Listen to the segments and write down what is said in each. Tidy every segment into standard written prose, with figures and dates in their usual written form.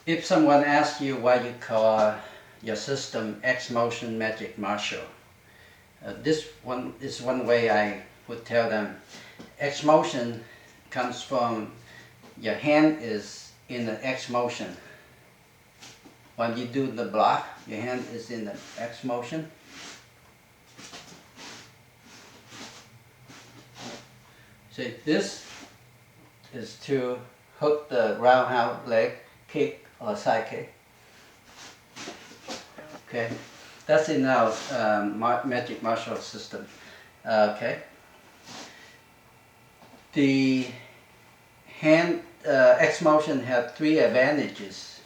If someone asks you why you call your system X Motion Magic Marshal, this one is one way I would tell them. X Motion comes from your hand is in the X motion. When you do the block, your hand is in the X motion. So this is to hook the roundhouse leg kick or side kick. Okay, that's in our Magic Marshal system. Okay, the hand X motion have three advantages.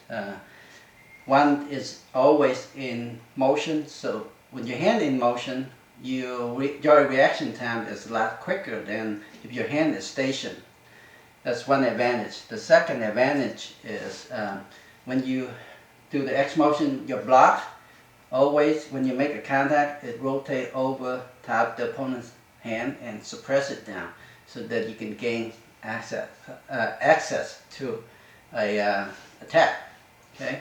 One is always in motion, so when your hand in motion, your reaction time is a lot quicker than if your hand is stationed. That's one advantage. The second advantage is when you do the X motion, your block, always when you make a contact, it rotates over top the opponent's hand and suppress it down so that you can gain access to a attack. Okay,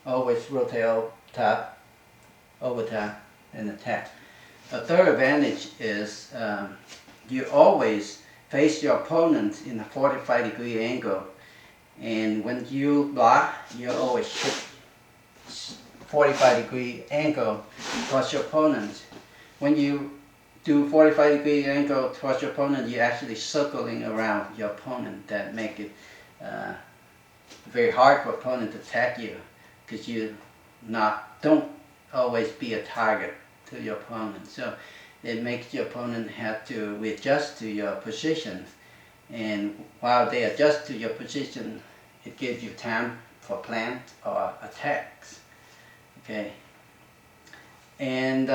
always rotate over top, and attack. A third advantage is you always face your opponent in a 45-degree angle, and when you block, you always shoot 45-degree angle towards your opponent. When you do 45-degree angle towards your opponent, you're actually circling around your opponent. That make it very hard for opponent to attack you, because you don't always be a target to your opponent. So it makes your opponent have to readjust to your position, and while they adjust to your position, it gives you time for plant or attacks. Okay. And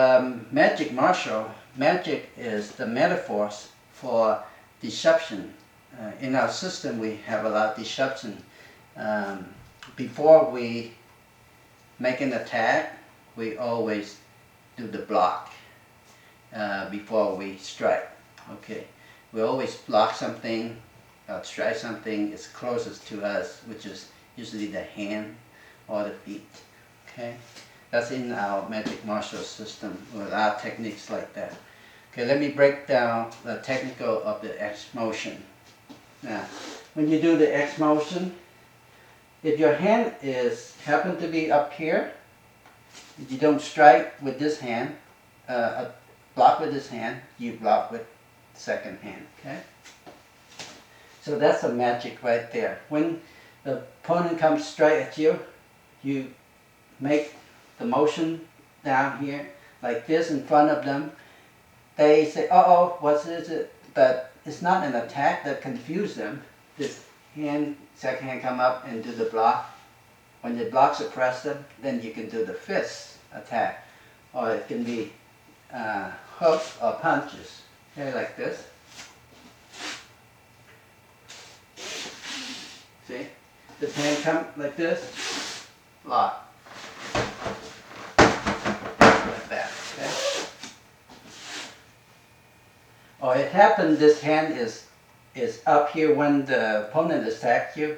Magic Marshal, magic is the metaphors for deception. In our system, we have a lot of deception. Before we make an attack, we always do the block before we strike. Okay, we always block something or strike something is closest to us, which is usually the hand or the feet. Okay, that's in our Magic Marshal system with our techniques like that. Okay, let me break down the technical of the X motion. Now, when you do the X motion, if your hand happen to be up here, if you don't strike with this hand, block with this hand, you block with the second hand. Okay, so that's a magic right there. When the opponent comes straight at you, you make the motion down here like this in front of them. They say, "Uh-oh, what is it?" But it's not an attack that confuses them. This hand, second hand come up and do the block. When the block suppress them, then you can do the fist attack, or it can be hooks or punches. Okay, like this. See, this hand come like this, block. Like that. Okay. Or it happened this hand is up here when the opponent attacks you,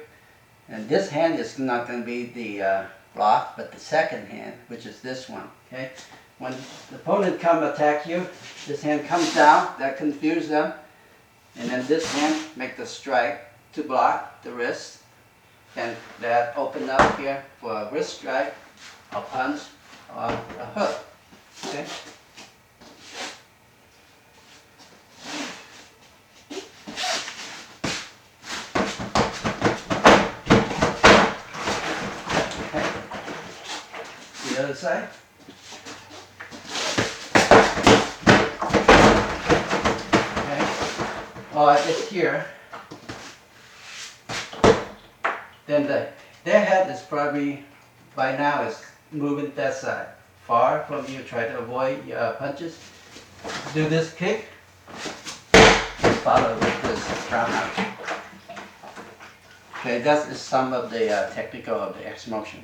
and this hand is not going to be the block, but the second hand, which is this one. Okay, when the opponent come attack you, this hand comes down, that confuses them, and then this hand make the strike to block the wrist, and that open up here for a wrist strike, a punch, or a hook. Okay. The other side. Okay. It's here. Then their head is probably by now is moving that side, far from you. Try to avoid your punches. Do this kick. Follow with this roundhouse. Okay, that is some of the technical of the X motion.